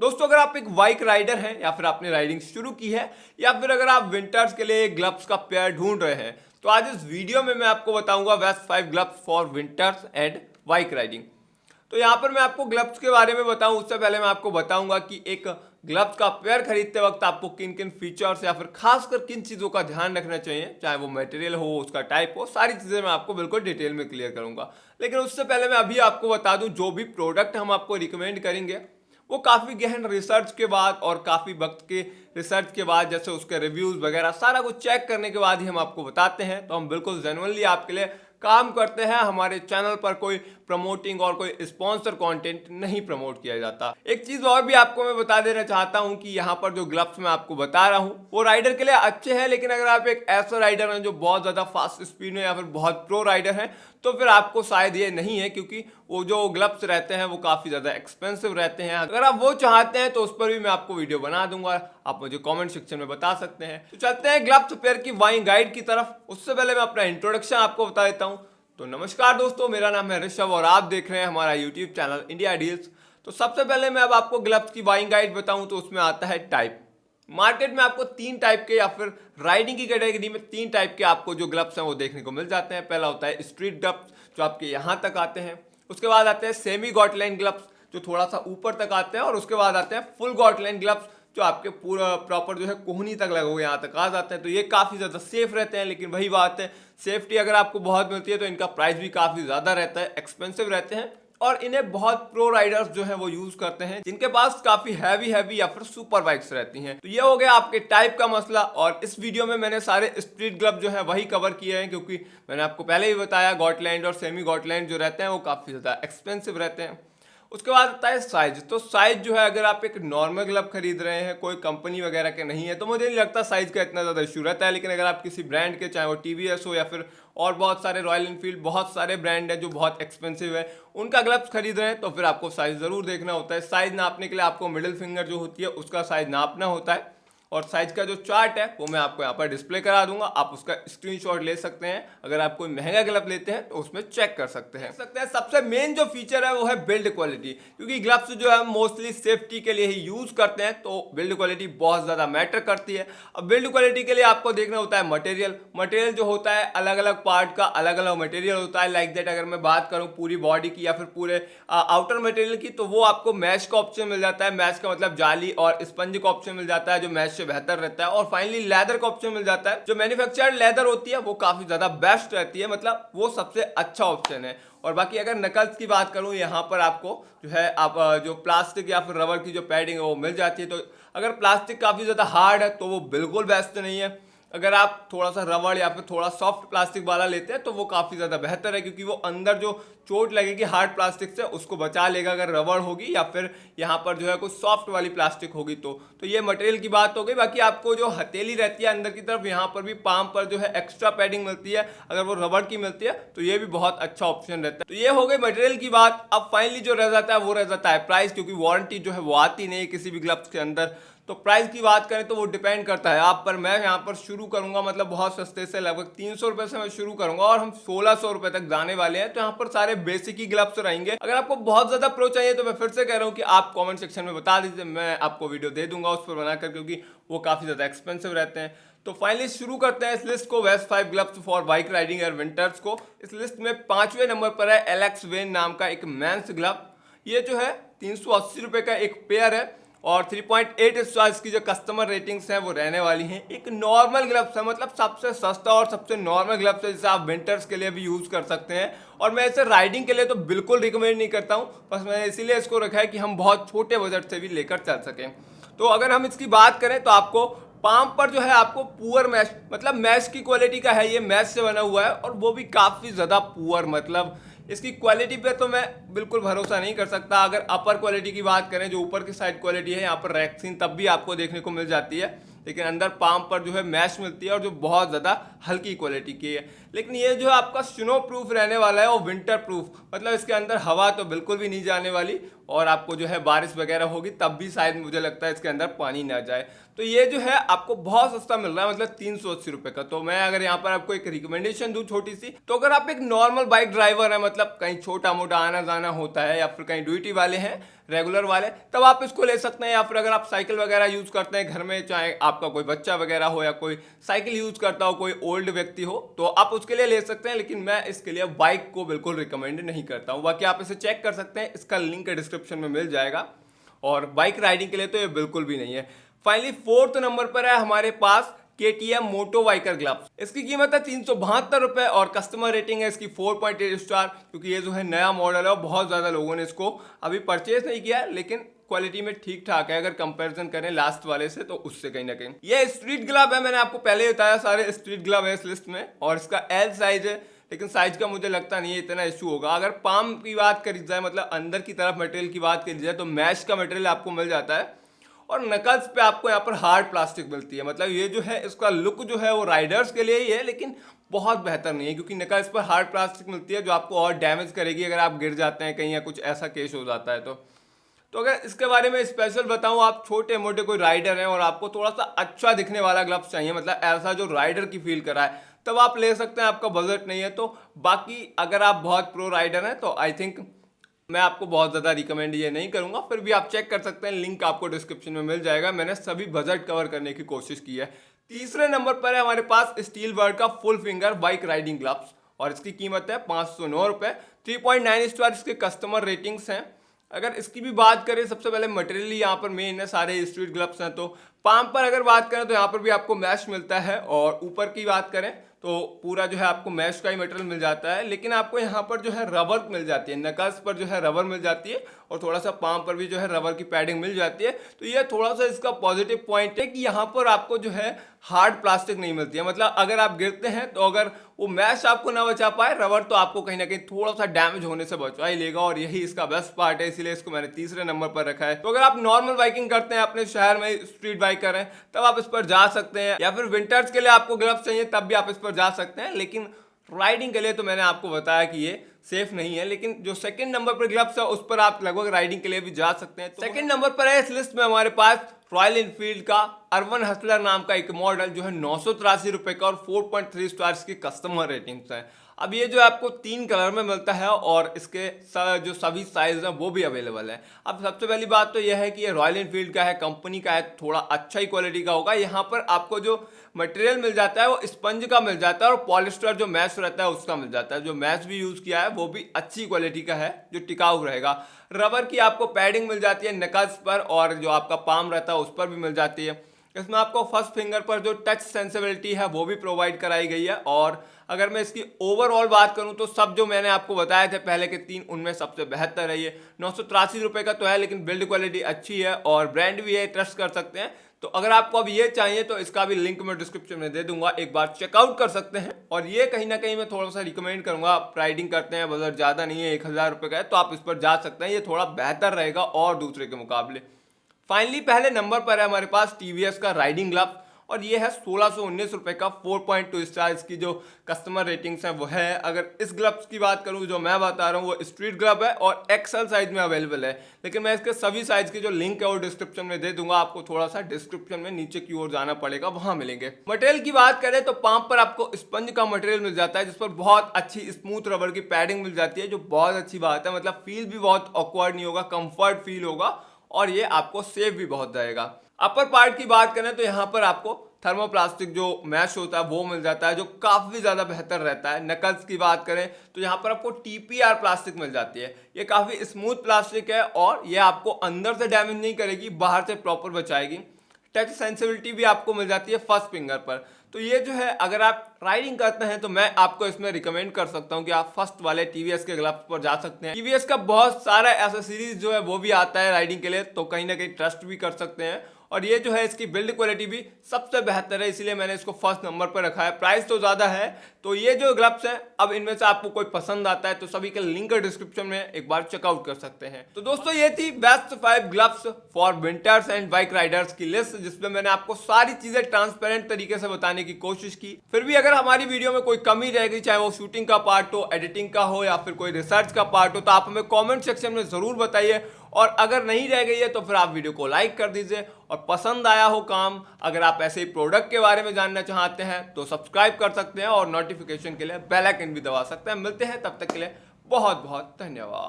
दोस्तों अगर आप एक बाइक राइडर हैं या फिर आपने राइडिंग शुरू की है या फिर अगर आप विंटर्स के लिए ग्लव्स का पेयर ढूंढ रहे हैं तो आज इस वीडियो में मैं आपको बताऊंगा best 5 gloves for winters and bike riding. तो यहाँ पर मैं आपको ग्लव्स के बारे में बताऊं उससे पहले मैं आपको बताऊंगा कि एक ग्लव्स का पेयर खरीदते वक्त आपको किन किन फीचर्स या फिर खासकर किन चीज़ों का ध्यान रखना चाहिए, चाहे वो मटेरियल हो, उसका टाइप हो, सारी चीज़ें मैं आपको बिल्कुल डिटेल में क्लियर करूंगा। लेकिन उससे पहले मैं अभी आपको बता दूं जो भी प्रोडक्ट हम आपको रिकमेंड करेंगे वो काफ़ी गहन रिसर्च के बाद और काफ़ी वक्त के रिसर्च के बाद, जैसे उसके रिव्यूज़ वगैरह सारा कुछ चेक करने के बाद ही हम आपको बताते हैं। तो हम बिल्कुल जेन्युइनली आपके लिए काम करते हैं। हमारे चैनल पर कोई प्रमोटिंग और कोई स्पॉन्सर कंटेंट नहीं प्रमोट किया जाता। एक चीज़ और भी आपको मैं बता देना चाहता हूं कि यहाँ पर जो ग्लव्स मैं आपको बता रहा हूं वो राइडर के लिए अच्छे हैं, लेकिन अगर आप एक ऐसा राइडर हैं जो बहुत ज़्यादा फास्ट स्पीड में या फिर बहुत प्रो राइडर हैं तो फिर आपको शायद ये नहीं है, क्योंकि वो जो ग्लव्स रहते हैं वो काफ़ी ज़्यादा एक्सपेंसिव रहते हैं। अगर आप वो चाहते हैं तो उस पर भी मैं आपको वीडियो बना दूंगा, आप मुझे कमेंट सेक्शन में बता सकते हैं। तो चलते हैं ग्लव्स पेयर की बाइंग गाइड की तरफ। उससे पहले मैं अपना इंट्रोडक्शन आपको बता देता हूँ। तो नमस्कार दोस्तों, मेरा नाम है ऋषभ और आप देख रहे हैं हमारा यूट्यूब चैनल इंडिया डील्स। तो सबसे पहले मैं अब आपको ग्लव्स की बाइंग गाइड बताऊं तो उसमें आता है टाइप। मार्केट में आपको 3 टाइप के या फिर राइडिंग की कैटेगरी में 3 टाइप के आपको जो ग्लव्स हैं वो देखने को मिल जाते हैं। पहला होता है स्ट्रीट ग्लव्स जो आपके यहाँ तक आते हैं, उसके बाद आते हैं सेमी गॉटलाइन ग्लव्स जो थोड़ा सा ऊपर तक आते हैं, और उसके बाद आते हैं फुल गॉटलाइन ग्लव्स जो आपके पूरा प्रॉपर जो है कोहनी तक लगे हुए यहाँ तक आ जाते हैं। तो ये काफ़ी ज़्यादा सेफ रहते हैं, लेकिन वही बात है, सेफ्टी अगर आपको बहुत मिलती है तो इनका प्राइस भी काफ़ी ज़्यादा रहता है, एक्सपेंसिव रहते हैं। और इन्हें बहुत प्रो राइडर्स जो है वो यूज करते हैं जिनके पास काफी हैवी या फिर सुपर बाइक्स रहती हैं। तो ये हो गया आपके टाइप का मसला। और इस वीडियो में मैंने सारे स्ट्रीट ग्लव जो है वही कवर किए हैं, क्योंकि मैंने आपको पहले ही बताया गॉटलैंड और सेमी गॉटलैंड जो रहते हैं वो काफी ज्यादा एक्सपेंसिव रहते हैं। उसके बाद आता है साइज। तो साइज जो है, अगर आप एक नॉर्मल ग्लव खरीद रहे हैं, कोई कंपनी वगैरह के नहीं है, तो मुझे नहीं लगता साइज का इतना ज़्यादा इशू रहता है। लेकिन अगर आप किसी ब्रांड के, चाहे वो टीवीएस हो या फिर और बहुत सारे रॉयल इनफील्ड, बहुत सारे ब्रांड है जो बहुत एक्सपेंसिव है, उनका ग्लव्स खरीद रहे हैं तो फिर आपको साइज ज़रूर देखना होता है। साइज नापने के लिए आपको मिडिल फिंगर जो होती है उसका साइज नापना होता है, और साइज का जो चार्ट है वो मैं आपको यहाँ पर डिस्प्ले करा दूंगा, आप उसका स्क्रीनशॉट ले सकते हैं। अगर आप कोई महंगा ग्लव लेते हैं तो उसमें चेक कर सकते हैं। सबसे मेन जो फीचर है वो है बिल्ड क्वालिटी, क्योंकि ग्लव्स जो है मोस्टली सेफ्टी के लिए ही यूज करते हैं, तो बिल्ड क्वालिटी बहुत ज़्यादा मैटर करती है। अब बिल्ड क्वालिटी के लिए आपको देखना होता है मटेरियल जो होता है, अलग अलग पार्ट का अलग अलग मटेरियल होता है। लाइक दैट अगर मैं बात करूँ पूरी बॉडी की या फिर पूरे आउटर मटेरियल की, तो वो आपको मैश का ऑप्शन मिल जाता है। मैश का मतलब जाली और स्पंज का ऑप्शन मिल जाता है जो मैश से बेहतर रहता है। और फाइनली लेदर का ऑप्शन मिल जाता है। जो मैन्युफैक्चर्ड लेदर होती है वो काफी ज्यादा बेस्ट रहती है, मतलब वो सबसे अच्छा ऑप्शन है। और बाकी अगर नकल्स की बात करूं, यहाँ पर आपको जो है आप जो प्लास्टिक या फिर रबर की जो पैडिंग है वो मिल जाती है। तो अगर प्लास्टिक काफी ज्यादा हार्ड है तो वो बिल्कुल बेस्ट नहीं है। अगर आप थोड़ा सा रबड़ या फिर थोड़ा सॉफ्ट प्लास्टिक वाला लेते हैं तो वो काफ़ी ज़्यादा बेहतर है, क्योंकि वो अंदर जो चोट लगेगी हार्ड प्लास्टिक से उसको बचा लेगा अगर रबड़ होगी, या फिर यहाँ पर जो है कोई सॉफ्ट वाली प्लास्टिक होगी। तो ये मटेरियल की बात हो गई। बाकी आपको जो हथेली रहती है अंदर की तरफ, यहाँ पर भी पाम पर जो है एक्स्ट्रा पैडिंग मिलती है, अगर वो रबड़ की मिलती है तो ये भी बहुत अच्छा ऑप्शन रहता है। तो ये हो गई मटेरियल की बात। अब फाइनली जो रह जाता है वो रह जाता है प्राइस, क्योंकि वारंटी जो है वो आती नहीं है किसी भी ग्लव्स के अंदर। तो प्राइस की बात करें तो वो डिपेंड करता है आप पर। मैं यहाँ पर शुरू करूंगा, मतलब बहुत सस्ते से, लगभग 300 रुपए से मैं शुरू करूंगा और हम 1600 रुपए तक जाने वाले हैं। तो यहाँ पर सारे बेसिक ही ग्लव्स रहेंगे। अगर आपको बहुत ज्यादा प्रो चाहिए तो मैं फिर से कह रहा हूँ कि आप कमेंट सेक्शन में बता दीजिए, मैं आपको वीडियो दे दूंगा उस पर बनाकर, क्योंकि वो काफी ज्यादा एक्सपेंसिव रहते हैं। तो फाइनली शुरू करते हैं इस लिस्ट को, best 5 gloves for bike riding and winters को। इस लिस्ट में 5वें नंबर पर है एलेक्स वेन नाम का एक मेंस ग्लव। ये जो है 380 रुपए का एक पेयर है और 3.8 स्टार्स की जो कस्टमर रेटिंग्स हैं वो रहने वाली हैं। एक नॉर्मल ग्लव्स है, मतलब सबसे सस्ता और सबसे नॉर्मल ग्लव्स है जिसे आप विंटर्स के लिए भी यूज कर सकते हैं। और मैं इसे राइडिंग के लिए तो बिल्कुल रिकमेंड नहीं करता हूँ, बस मैंने इसीलिए इसको रखा है कि हम बहुत छोटे बजट से भी लेकर चल सकें। तो अगर हम इसकी बात करें तो आपको पाम पर जो है आपको पुअर मैश, मतलब मैश की क्वालिटी का है, ये मैश से बना हुआ है और वो भी काफ़ी ज़्यादा पुअर, मतलब इसकी क्वालिटी पे तो मैं बिल्कुल भरोसा नहीं कर सकता। अगर अपर क्वालिटी की बात करें, जो ऊपर की साइड क्वालिटी है, यहाँ पर रैक्सीन तब भी आपको देखने को मिल जाती है, लेकिन अंदर पाम पर जो है मैश मिलती है और जो बहुत ज़्यादा हल्की क्वालिटी की है। लेकिन ये जो आपका स्नो प्रूफ रहने वाला है और विंटर प्रूफ, मतलब इसके अंदर हवा तो बिल्कुल भी नहीं जाने वाली, और आपको जो है बारिश वगैरह होगी तब भी शायद मुझे लगता है इसके अंदर पानी ना जाए। तो ये जो है आपको बहुत सस्ता मिल रहा है, मतलब 380 रुपये का। तो मैं अगर यहाँ पर आपको एक रिकमेंडेशन दूँ छोटी सी, तो अगर आप एक नॉर्मल बाइक ड्राइवर है, मतलब कहीं छोटा मोटा आना जाना होता है या फिर कहीं ड्यूटी वाले हैं, रेगुलर वाले, तब आप इसको ले सकते हैं। या फिर अगर आप साइकिल वगैरह यूज़ करते हैं घर में, चाहे आपका कोई बच्चा वगैरह हो या कोई साइकिल यूज़ करता हो, कोई ओल्ड व्यक्ति हो, तो आप उसके लिए ले सकते हैं। लेकिन मैं इसके लिए बाइक को बिल्कुल रिकमेंड नहीं करता हूँ। बाकी आप इसे चेक कर सकते हैं, इसका लिंक डिस्क्रिप्शन में मिल जाएगा। और बाइक राइडिंग के लिए तो ये बिल्कुल भी नहीं है। फाइनली 4th नंबर पर है हमारे पास KTM मोटो बाइकर ग्लव्स। इसकी कीमत है 372 रुपए और कस्टमर रेटिंग है इसकी 4.8 स्टार, क्योंकि ये जो है नया मॉडल है और बहुत ज़्यादा लोगों ने इसको अभी परचेज नहीं किया है, लेकिन क्वालिटी में ठीक ठाक है अगर कंपैरिजन करें लास्ट वाले से, तो उससे कहीं ना कहीं। ये स्ट्रीट ग्लव है, मैंने आपको पहले ही बताया सारे स्ट्रीट ग्लव है इस लिस्ट में, और इसका L साइज है, लेकिन साइज का मुझे लगता नहीं है इतना इशू होगा। अगर पाम की बात करी जाए, मतलब अंदर की तरफ मटेरियल की बात करी जाए, तो मैश का मटेरियल आपको मिल जाता है और नकल्स पे आपको यहाँ पर हार्ड प्लास्टिक मिलती है। मतलब ये जो है इसका लुक जो है वो राइडर्स के लिए ही है, लेकिन बहुत बेहतर नहीं है, क्योंकि नकल्स पर हार्ड प्लास्टिक मिलती है जो आपको और डैमेज करेगी अगर आप गिर जाते हैं कहीं या कुछ ऐसा केस हो जाता है तो अगर इसके बारे में स्पेशल बताऊं, आप छोटे मोटे कोई राइडर हैं और आपको थोड़ा सा अच्छा दिखने वाला ग्लव्स चाहिए, मतलब ऐसा जो राइडर की फील कराए, तब आप ले सकते हैं। आपका बजट नहीं है तो। बाकी अगर आप बहुत प्रो राइडर हैं तो आई थिंक मैं आपको बहुत ज़्यादा रिकमेंड ये नहीं करूंगा। फिर भी आप चेक कर सकते हैं, लिंक आपको डिस्क्रिप्शन में मिल जाएगा। मैंने सभी बजट कवर करने की कोशिश की है। तीसरे नंबर पर है हमारे पास स्टील वर्ड का full finger bike riding gloves और इसकी कीमत है 509 रुपये। 3.9 स्टार इसके कस्टमर रेटिंग्स हैं। अगर इसकी भी बात करें, सबसे पहले मटेरियल यहाँ पर मेन है, सारे स्ट्रीट ग्लव्स हैं। तो पाम पर अगर बात करें तो यहाँ पर भी आपको मैश मिलता है, और ऊपर की बात करें तो पूरा जो है आपको मैश का ही मटेरियल मिल जाता है। लेकिन आपको यहाँ पर जो है रबर मिल जाती है, नकल्स पर जो है रबर मिल जाती है, और थोड़ा सा पाम पर भी जो है रबर की पैडिंग मिल जाती है। तो ये थोड़ा सा इसका पॉजिटिव पॉइंट है कि यहाँ पर आपको जो है हार्ड प्लास्टिक नहीं मिलती है। मतलब अगर आप गिरते हैं तो अगर वो मैश आपको ना बचा पाए, रबर तो आपको कहीं ना कहीं थोड़ा सा डैमेज होने से बचा ही लेगा, और यही इसका बेस्ट पार्ट है, इसीलिए इसको मैंने तीसरे नंबर पर रखा है। तो अगर आप नॉर्मल बाइकिंग करते हैं, अपने शहर में स्ट्रीट बाइकर हैं, तब आप इस पर जा सकते हैं, या फिर विंटर्स के लिए आपको ग्लव्स चाहिए तब भी आप इस पर जा सकते हैं। लेकिन राइडिंग के लिए तो मैंने आपको बताया कि ये सेफ नहीं है। लेकिन जो सेकंड नंबर पर ग्लव्स है उस पर आप लगभग राइडिंग के लिए भी जा सकते हैं। तो सेकंड नंबर पर है इस लिस्ट में हमारे पास रॉयल इनफील्ड का अर्बन हसलर नाम का एक मॉडल, जो है 983 रुपए का और 4.3 स्टार्स की कस्टमर रेटिंग्स है। अब ये जो आपको 3 कलर में मिलता है और इसके जो सभी साइज हैं वो भी अवेलेबल है। अब सबसे पहली बात तो यह है कि ये रॉयल इनफील्ड का है, कंपनी का है, थोड़ा अच्छा ही क्वालिटी का होगा। यहाँ पर आपको जो मटेरियल मिल जाता है वो स्पंज का मिल जाता है, और पॉलिस्टर जो मैश रहता है उसका मिल जाता है। जो मैश भी यूज़ किया है वो भी अच्छी क्वालिटी का है, जो टिकाऊ रहेगा। रबर की आपको पैडिंग मिल जाती है नकल्स पर, और जो आपका पाम रहता है उस पर भी मिल जाती है। इसमें आपको फर्स्ट फिंगर पर जो टच सेंसिबिलिटी है वो भी प्रोवाइड कराई गई है। और अगर मैं इसकी ओवरऑल बात करूं तो सब जो मैंने आपको बताए थे पहले के 3, उनमें सबसे बेहतर है ये। 983 रुपये का तो है, लेकिन बिल्ड क्वालिटी अच्छी है और ब्रांड भी है, ट्रस्ट कर सकते हैं। तो अगर आपको अब ये चाहिए तो इसका भी लिंक मैं डिस्क्रिप्शन में दे दूंगा, एक बार चेकआउट कर सकते हैं। और ये कहीं ना कहीं मैं थोड़ा सा रिकमेंड करूंगा, आप राइडिंग करते हैं, बजट ज़्यादा नहीं है, 1000 रुपये का है, तो आप इस पर जा सकते हैं। ये थोड़ा बेहतर रहेगा और दूसरे के मुकाबले। फाइनली पहले नंबर पर है हमारे पास TVS का राइडिंग ग्लव, और ये है 1619 रुपये का। 4.2 स्टार इसकी जो कस्टमर रेटिंग्स हैं वो है। अगर इस ग्लव्स की बात करूँ जो मैं बता रहा हूँ, वो स्ट्रीट ग्लव है और XL साइज में अवेलेबल है। लेकिन मैं इसके सभी साइज की जो लिंक है वो डिस्क्रिप्शन में दे दूंगा, आपको थोड़ा सा डिस्क्रिप्शन में नीचे की ओर जाना पड़ेगा, वहां मिलेंगे। मटेरियल की बात करें तो पाम पर आपको स्पंज का मटेरियल मिल जाता है, जिस पर बहुत अच्छी स्मूथ रबर की पैडिंग मिल जाती है, जो बहुत अच्छी बात है। मतलब फील भी बहुत ऑकवर्ड नहीं होगा, कंफर्ट फील होगा, और ये आपको सेफ भी बहुत रहेगा। अपर पार्ट की बात करें तो यहाँ पर आपको थर्मोप्लास्टिक जो मैश होता है वो मिल जाता है, जो काफ़ी ज़्यादा बेहतर रहता है। नकल्स की बात करें तो यहाँ पर आपको TPR प्लास्टिक मिल जाती है। ये काफ़ी स्मूथ प्लास्टिक है और ये आपको अंदर से डैमेज नहीं करेगी, बाहर से प्रॉपर बचाएगी। टच सेंसिबिलिटी भी आपको मिल जाती है फर्स्ट फिंगर पर। तो ये जो है, अगर आप राइडिंग करते हैं तो मैं आपको इसमें रिकमेंड कर सकता हूँ कि आप फर्स्ट वाले TVS के ग्लव्स पर जा सकते हैं। TVS का बहुत सारा ऐसा सीरीज जो है वो भी आता है राइडिंग के लिए, तो कहीं ना कहीं ट्रस्ट भी कर सकते हैं। और ये जो है इसकी बिल्ड क्वालिटी भी सबसे बेहतर है, इसलिए मैंने इसको फर्स्ट नंबर पर रखा है। प्राइस तो ज़्यादा है। तो ये जो ग्लव्स हैं, अब इनमें से आपको कोई पसंद आता है तो सभी के लिंक डिस्क्रिप्शन में एक बार चेकआउट कर सकते हैं। तो दोस्तों ये थी best 5 gloves for winters and bike Riders की लिस्ट, जिसमें मैंने आपको सारी चीजें ट्रांसपेरेंट तरीके से बताने की कोशिश की। फिर भी अगर हमारी वीडियो में कोई कमी रह गई, चाहे वो शूटिंग का पार्ट हो, एडिटिंग का हो, या फिर कोई रिसर्च का पार्ट हो, तो आप हमें कॉमेंट सेक्शन में जरूर बताइए। और अगर नहीं रह गई है तो फिर आप वीडियो को लाइक कर दीजिए, और पसंद आया हो काम, अगर आप ऐसे ही प्रोडक्ट के बारे में जानना चाहते हैं तो सब्सक्राइब कर सकते हैं, और नोटिफिकेशन के लिए बेल आइकन भी दबा सकते हैं। मिलते हैं, तब तक के लिए बहुत बहुत धन्यवाद।